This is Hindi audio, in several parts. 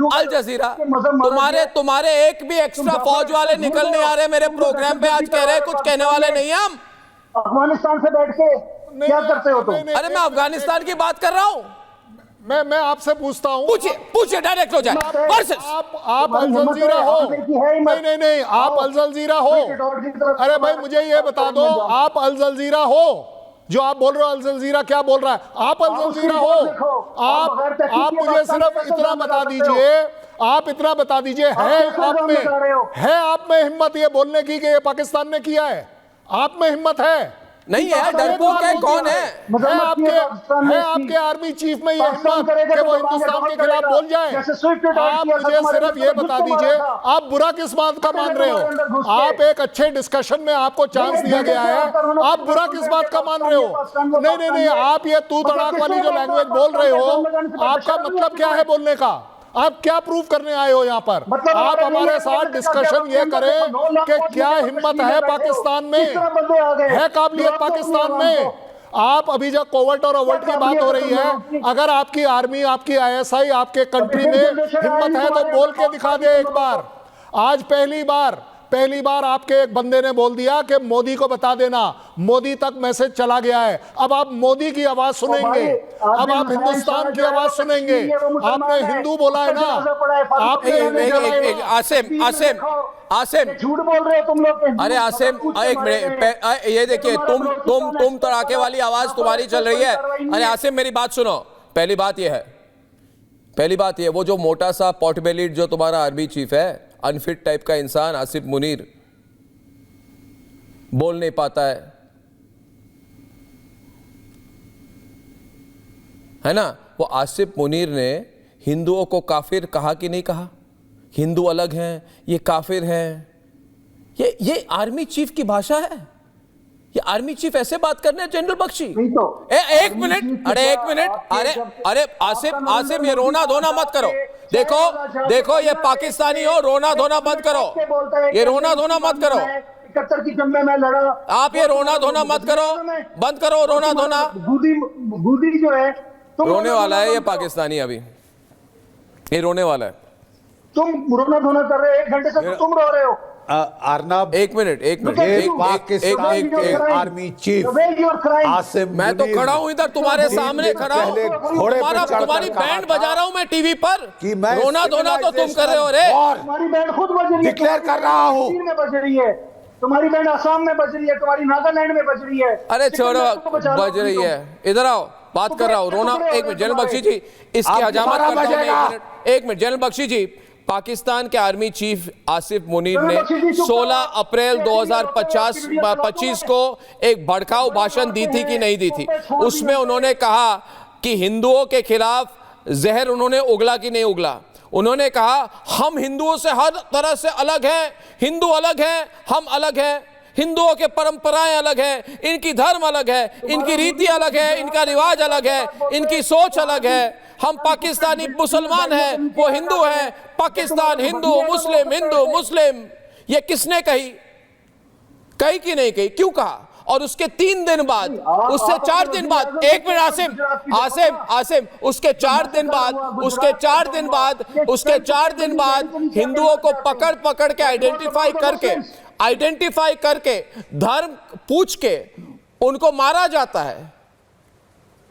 अल जजीरा, तुम्हारे एक भी एक्स्ट्रा फौज वाले निकल नहीं आ रहे मेरे प्रोग्राम पे, आज कह रहे हैं कुछ कहने वाले नहीं है हम। अफगानिस्तान से बैठ के क्या करते हो तुम? अरे मैं अफगानिस्तान की बात कर रहा हूं। मैं आपसे पूछता हूं, पूछिए डायरेक्ट हो जाए। आप अल जजीरा हो? नहीं, आप अल जजीरा हो? अरे भाई मुझे ये बता दो, आप अल जजीरा हो? जो आप बोल रहे हो अल जजीरा क्या बोल रहा है, आप अल जजीरा हो? आप मुझे सिर्फ इतना बता दीजिए, आप इतना बता दीजिए, है आप में हिम्मत ये बोलने की कि ये पाकिस्तान ने किया है? आप में हिम्मत है? नहीं है, डरपोक है, कौन है? आपके आर्मी चीफ में ये हिम्मत कि वो हिंदुस्तान के खिलाफ बोल जाए? आप मुझे सिर्फ ये बता दीजिए, आप बुरा किस बात का मान रहे हो? आप एक अच्छे डिस्कशन में आपको चांस दिया गया है, आप बुरा किस बात का मान रहे हो? नहीं, आप ये तू तड़ाक वाली जो लैंग्वेज बोल रहे हो, आपका मतलब क्या है बोलने का? आप क्या प्रूफ करने आए हो यहाँ पर? आप हमारे साथ डिस्कशन ये करें कि क्या हिम्मत है पाकिस्तान में, है काबिलियत पाकिस्तान में? आप अभी जब कोवर्ट और ओवर्ट की बात हो रही है, अगर आपकी आर्मी, आपकी आईएसआई, आपके कंट्री में हिम्मत है तो बोल के दिखा दे एक बार। आज पहली बार आपके एक बंदे ने बोल दिया कि मोदी को बता देना, मोदी तक मैसेज चला गया है। अब आप मोदी की आवाज सुनेंगे, अब आप हिंदुस्तान की आवाज सुनेंगे। आपने हिंदू बोला है ना, आपने आसिम झूठ बोल रहे हो तुम लोग। अरे आसिम एक मिनट, ये देखिए तुम तड़ाके वाली आवाज तुम्हारी चल रही है। अरे आसिम मेरी बात सुनो, पहली बात ये है वो जो मोटा सा पॉटबेलिड जो तुम्हारा आर्मी चीफ है, अनफिट टाइप का इंसान आसिफ मुनीर, बोल नहीं पाता है ना? वो आसिफ मुनीर ने हिंदुओं को काफिर कहा कि नहीं कहा? हिंदू अलग हैं, ये काफिर हैं। ये आर्मी चीफ की भाषा है? ये आर्मी चीफ ऐसे बात करने हैं जनरल बख्शी? एक मिनट, अरे आसिम ये रोना धोना मत करो। देखो ये पाकिस्तानी हो, रोना धोना बंद करो, ये रोना धोना मत करो। 71 की जंग में मैं लड़ा। आप ये रोना धोना मत करो, बंद करो रोना धोना। गुदी जो है रोने वाला है ये पाकिस्तानी, अभी ये रोने वाला है। तुम रोना धोना कर रहे हो, 1 घंटे से तुम रो रहे हो। अर्नब एक मिनट आर्मी चीफ आसिम, मैं तो खड़ा हूं इधर तुम्हारे सामने खड़ा हूं, तुम्हारी बैंड बजा रहा हूं मैं टीवी पर, रोना धोना तो तुम कर रहे हो। रे तुम्हारी बैंड खुद बज रही है, डिक्लेयर कर रहा हूं, में बज रही है तुम्हारी बैंड, असम में बज रही है, तुम्हारी नागालैंड में बज रही है। अरे छोड़ो, बज रही है, इधर आओ, बात कर रहा हूं। रोना, एक मिनट जनरल बख्शी जी, इसकी हजामत करता हूं। एक मिनट जनरल बख्शी जी, पाकिस्तान के आर्मी चीफ आसिफ मुनीर ने 16 अप्रैल 2025 को एक भड़काऊ भाषण दी थी कि नहीं दी थी? उसमें उन्होंने कहा कि हिंदुओं के खिलाफ जहर उन्होंने उगला कि नहीं उगला? उन्होंने कहा हम हिंदुओं से हर तरह से अलग हैं, हिंदू अलग हैं, हम अलग हैं, हिंदुओं के परंपराएं अलग हैं, इनकी धर्म अलग है, इनकी रीति अलग है, इनका रिवाज अलग है, इनकी सोच अलग है। हम पाकिस्तानी मुसलमान हैं, वो हिंदू हैं। पाकिस्तान हिंदू मुस्लिम, ये किसने कही कि नहीं कही? क्यों कहा? और उसके 3 दिन बाद, उससे 4 दिन बाद, एक मिनट आसिम, उसके 4 दिन बाद हिंदुओं को पकड़ के आइडेंटिफाई करके धर्म पूछ के उनको मारा जाता है।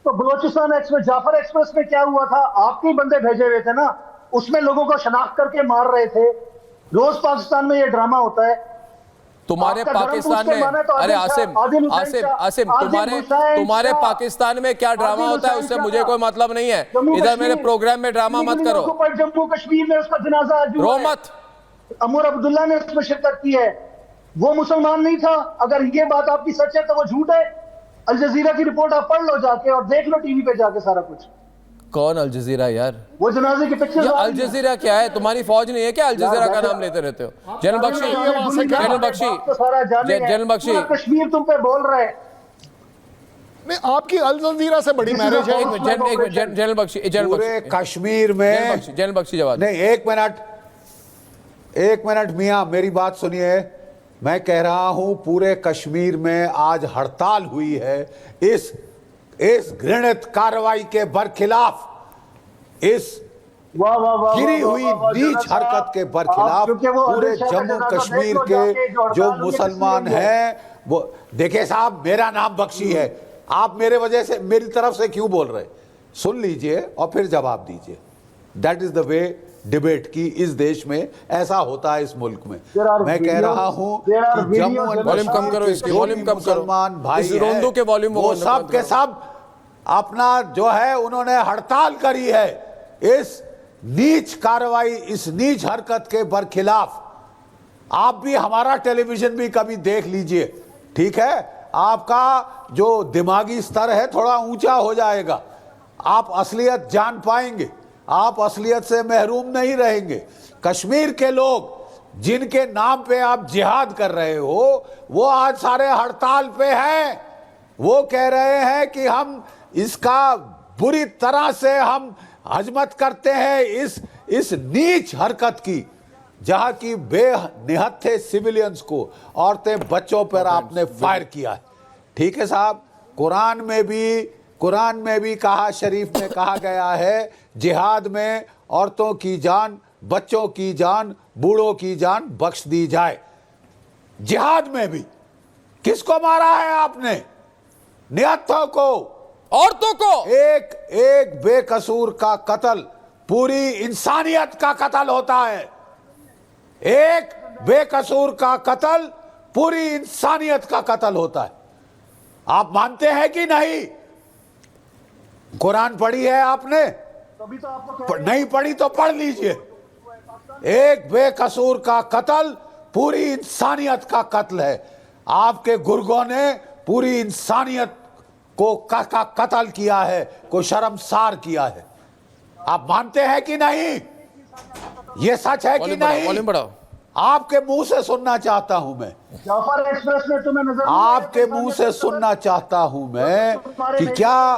तो बलोचिस्तान एक्सप्रेस, जाफर एक्सप्रेस में क्या हुआ था? आपके बंदे भेजे हुए थे ना, उसमें लोगों को शनाख्त करके मार रहे थे। रोज पाकिस्तान में ये ड्रामा होता है तुम्हारे पाकिस्तान में। अरे आसिम तुम्हारे पाकिस्तान में क्या ड्रामा होता है उससे मुझे कोई मतलब नहीं है। इधर मेरे प्रोग्राम में ड्रामा मत करो। जम्मू कश्मीर में उसका जनाजा रो मत। अमर अब्दुल्ला ने उसमें शिरकत की है, वो मुसलमान नहीं था। अगर ये बात आपकी सच है तो वो झूठ है। अल जजीरा की रिपोर्ट आप पढ़ लो जाके और देख लो टीवी पे जाके सारा कुछ। कौन अल जजीरा यार? वो जनाजे की पिक्चर। अल जजीरा क्या है? तुम्हारी फौज नहीं है क्या अल जजीरा का नाम लेते रहते हो? जनरल बख्शी कश्मीर तुम पे बोल रहे हैं। नहीं, आपकी अल जजीरा से बड़ी मैरिज है। जनरल बख्शी, पूरे कश्मीर में जनरल बख्शी जवाब नहीं। एक मिनट मियां, मेरी बात सुनिए। मैं कह रहा हूं पूरे कश्मीर में आज हड़ताल हुई है इस घृणित कार्रवाई के बरखिलाफ, इस वाह वाह वाह गिरी वाह, हुई वाह, वाह, नीच जनता हरकत के आप बरखिलाफ क्योंकि वो पूरे अमित शाह का जम्मू जनाजा कश्मीर देख लो के जाके, जो जो हड़ताल में मुसलमान किसी ने हैं वो देखिए साहब, मेरा नाम बख्शी है, आप मेरे वजह से मेरी तरफ से क्यों बोल रहे? सुन लीजिए और फिर जवाब दीजिए। That is the way debate की इस देश में ऐसा होता है, इस मुल्क में। मैं कह रहा हूं कि जम्मू एंड वॉल्यूम कम करो, इसकी वॉल्यूम कम करो। मुसलमान भाई इस रोंदो के वॉल्यूम वो सब के सब अपना जो है उन्होंने हड़ताल करी है इस नीच कार्रवाई, इस नीच हरकत के बरखिलाफ। आप भी हमारा टेलीविजन भी कभी देख लीजिए, ठीक है? आपका जो दिमागी स्तर है थोड़ा ऊंचा हो जाएगा, आप असलियत जान पाएंगे, आप असलियत से महरूम नहीं रहेंगे। कश्मीर के लोग जिनके नाम पे आप जिहाद कर रहे हो वो आज सारे हड़ताल पे हैं। वो कह रहे हैं कि हम इसका बुरी तरह से हम हजमत करते हैं इस नीच हरकत की, जहां की बेनिहत्थे सिविलियंस को, औरतें बच्चों पर आपने फायर किया है। ठीक है साहब, कुरान में भी कहा, शरीफ में कहा गया है जिहाद में औरतों की जान, बच्चों की जान, बूढ़ों की जान बख्श दी जाए। जिहाद में भी किसको मारा है आपने? निहत्थों को, औरतों को। एक बेकसूर का कत्ल पूरी इंसानियत का कत्ल होता है। एक बेकसूर का कत्ल पूरी इंसानियत का कत्ल होता है। आप मानते हैं कि नहीं? कुरान पढ़ी है आपने? तभी तो आपको नहीं पढ़ी तो पढ़ लीजिए। एक बेकसूर का कत्ल पूरी इंसानियत का कत्ल है। आपके गुर्गों ने पूरी इंसानियत को का कत्ल किया है, को शर्मसार किया है। आप मानते हैं कि नहीं? ये सच है कि नहीं? वॉल्यूम बढ़ाओ। आपके मुंह से सुनना चाहता हूं मैं, जाफर एक्सप्रेस में तुम्हें नजर नहीं आपके आया? मुंह से सुनना चाहता हूं मैं कि क्या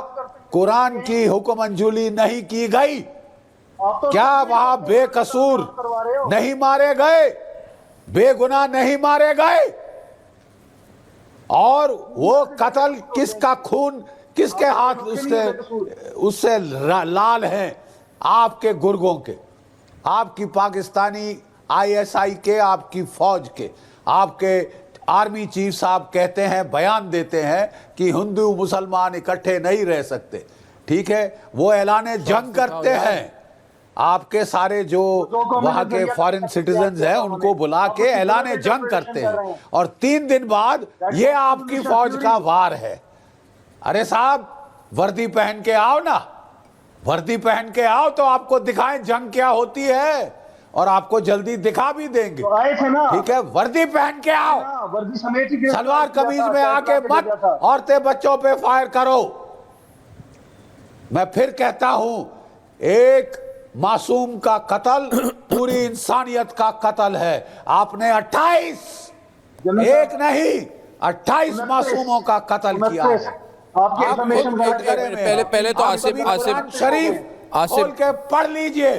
कुरान की हुक्म अंजुली नहीं की गई? आप तो क्या वहां बेकसूर करवा रहे हो। नहीं मारे गए, बेगुनाह नहीं मारे गए? और वो कत्ल किसका खून, किसके हाथ उससे लाल हैं? आपके गुर्गों के, आपकी पाकिस्तानी आईएसआई के, आपकी फौज के। आपके आर्मी चीफ साहब कहते हैं, बयान देते हैं कि हिंदू मुसलमान इकट्ठे नहीं रह सकते। ठीक है, वो ऐलान जंग करते हैं। आपके सारे जो वहां के फॉरेन सिटीजन्स हैं उनको बुला के ऐलान जंग करते हैं, और 3 दिन बाद ये आपकी फौज का वार है। अरे साहब, वर्दी पहन के आओ ना, वर्दी पहन के आओ तो आपको दिखाएं जंग क्या होती है, और आपको जल्दी दिखा भी देंगे। तो आए थे ना, ठीक है, वर्दी पहन के आओ, वर्दी समेत ही सलवार कमीज में आके मत औरतें बच्चों पे फायर करो। मैं फिर कहता हूं, एक मासूम का कत्ल पूरी इंसानियत का कत्ल है। आपने 28 एक नहीं 28 मासूमों का कत्ल किया है। आपकी पहले तो आसिफ शरीफ खोल के पढ़ लीजिए।